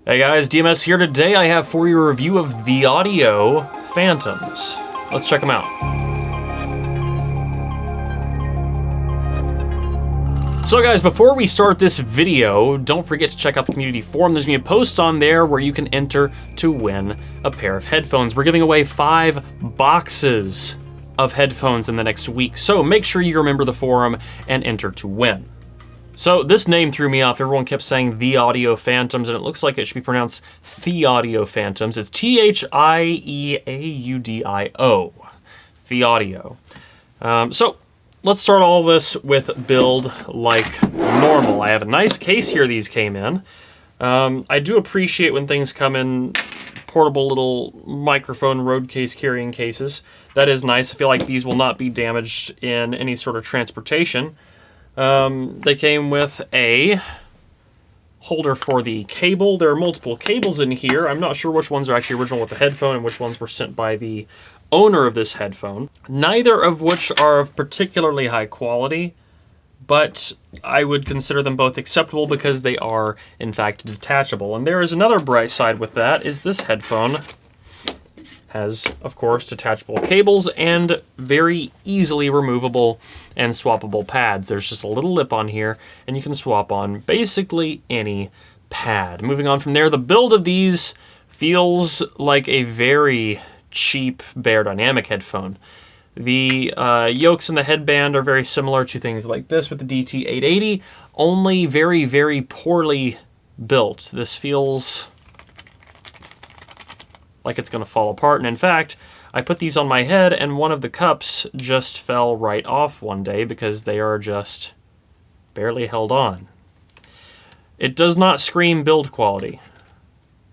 Hey guys, DMS here. Today I have for you a review of Thieaudio Phantoms. Let's check them out. So guys, before we start this video, don't forget to check out the community forum. There's gonna be a post on there where you can enter to win a pair of headphones. We're giving away 5 boxes of headphones in the next week, so make sure you remember the forum and enter to win. So this name threw me off. Everyone kept saying Thieaudio Phantoms, and it looks like it should be pronounced Thieaudio Phantoms. It's Thieaudio. Thieaudio. So let's start all this with build like normal. I have a nice case here these came in. I do appreciate when things come in portable little microphone road case carrying cases. That is nice. I feel like these will not be damaged in any sort of transportation. They came with a holder for the cable. There are multiple cables in here. I'm not sure which ones are actually original with the headphone and which ones were sent by the owner of this headphone. Neither of which are of particularly high quality, but I would consider them both acceptable because they are, in fact, detachable. And there is another bright side with that, is this headphone has, of course, detachable cables and very easily removable and swappable pads. There's just a little lip on here, and you can swap on basically any pad. Moving on from there, the build of these feels like a very cheap Beyerdynamic headphone. The yokes and the headband are very similar to things like this with the DT880, only very, very poorly built. This feels like it's going to fall apart, and in fact, I put these on my head and one of the cups just fell right off one day because they are just barely held on. It does not scream build quality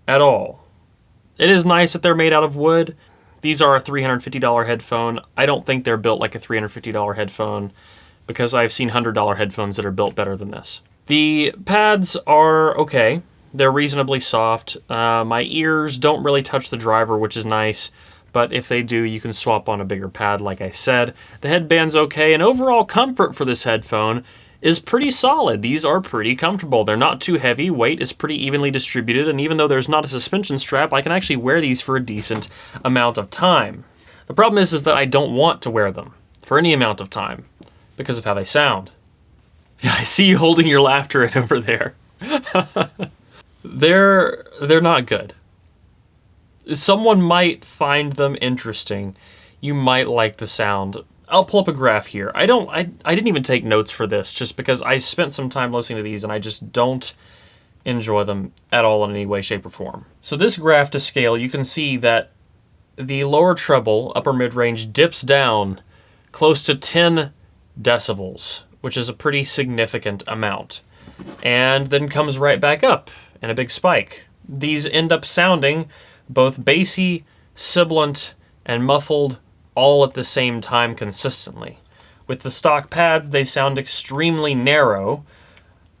at all. It is nice that they're made out of wood. These are a $350 headphone. I don't think they're built like a $350 headphone because I've seen $100 headphones that are built better than this. The pads are okay. They're reasonably soft. My ears don't really touch the driver, which is nice, but if they do, you can swap on a bigger pad, like I said. The headband's okay, and overall comfort for this headphone is pretty solid. These are pretty comfortable. They're not too heavy. Weight is pretty evenly distributed, and even though there's not a suspension strap, I can actually wear these for a decent amount of time. The problem is that I don't want to wear them for any amount of time because of how they sound. Yeah, I see you holding your laughter in over there. They're not good. Someone might find them interesting. You might like the sound. I'll pull up a graph here. I didn't even take notes for this just because I spent some time listening to these and I just don't enjoy them at all in any way, shape, or form. So this graph to scale, you can see that the lower treble, upper mid-range, dips down close to 10 decibels, which is a pretty significant amount, and then comes right back up in a big spike. These end up sounding both bassy, sibilant, and muffled all at the same time consistently. With the stock pads, they sound extremely narrow,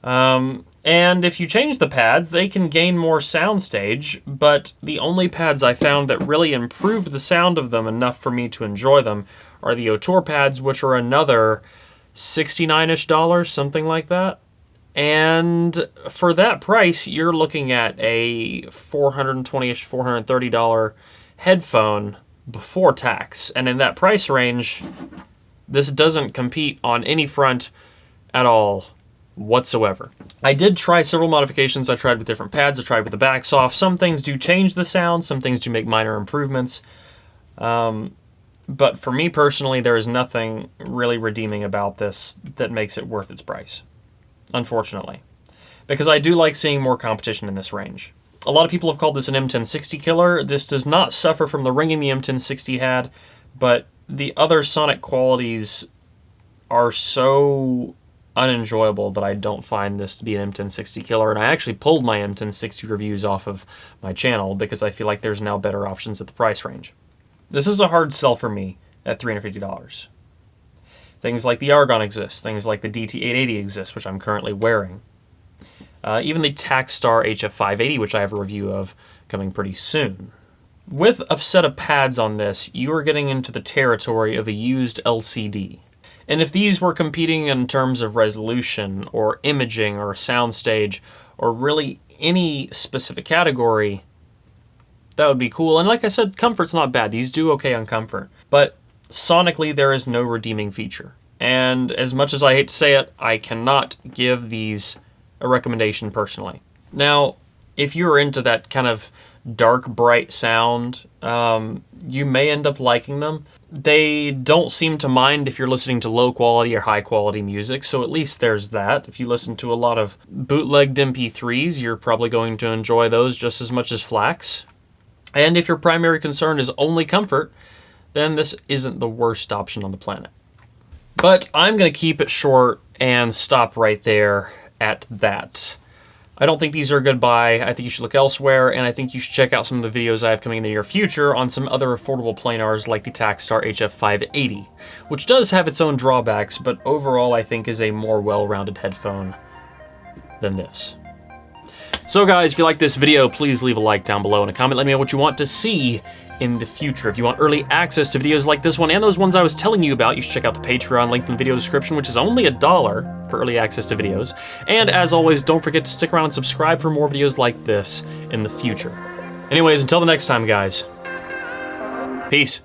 and if you change the pads, they can gain more soundstage, but the only pads I found that really improved the sound of them enough for me to enjoy them are the Otor pads, which are another $69-ish, something like that. And for that price, you're looking at a $420-ish, $430 headphone before tax. And in that price range, this doesn't compete on any front at all whatsoever. I did try several modifications. I tried with different pads. I tried with the backs off. Some things do change the sound. Some things do make minor improvements. But for me personally, there is nothing really redeeming about this that makes it worth its price, unfortunately, because I do like seeing more competition in this range. A lot of people have called this an M1060 killer. This does not suffer from the ringing the M1060 had, but the other sonic qualities are so unenjoyable that I don't find this to be an M1060 killer, and I actually pulled my M1060 reviews off of my channel because I feel like there's now better options at the price range. This is a hard sell for me at $350. Things like the Argon exist, things like the DT880 exist, which I'm currently wearing. Even the Takstar HF580, which I have a review of coming pretty soon. With a set of pads on this, you are getting into the territory of a used LCD. And if these were competing in terms of resolution or imaging or soundstage or really any specific category, that would be cool. And like I said, comfort's not bad. These do okay on comfort. But sonically, there is no redeeming feature. And as much as I hate to say it, I cannot give these a recommendation personally. Now, if you're into that kind of dark, bright sound, you may end up liking them. They don't seem to mind if you're listening to low quality or high quality music, so at least there's that. If you listen to a lot of bootlegged MP3s, you're probably going to enjoy those just as much as FLACs. And if your primary concern is only comfort, then this isn't the worst option on the planet. But I'm going to keep it short and stop right there at that. I don't think these are a good buy. I think you should look elsewhere, and I think you should check out some of the videos I have coming in the near future on some other affordable planars like the Takstar HF580, which does have its own drawbacks, but overall I think is a more well-rounded headphone than this. So guys, if you like this video, please leave a like down below and a comment. Let me know what you want to see in the future. If you want early access to videos like this one and those ones I was telling you about, you should check out the Patreon link in the video description, which is only $1 for early access to videos. And as always, don't forget to stick around and subscribe for more videos like this in the future. Anyways, until the next time, guys. Peace.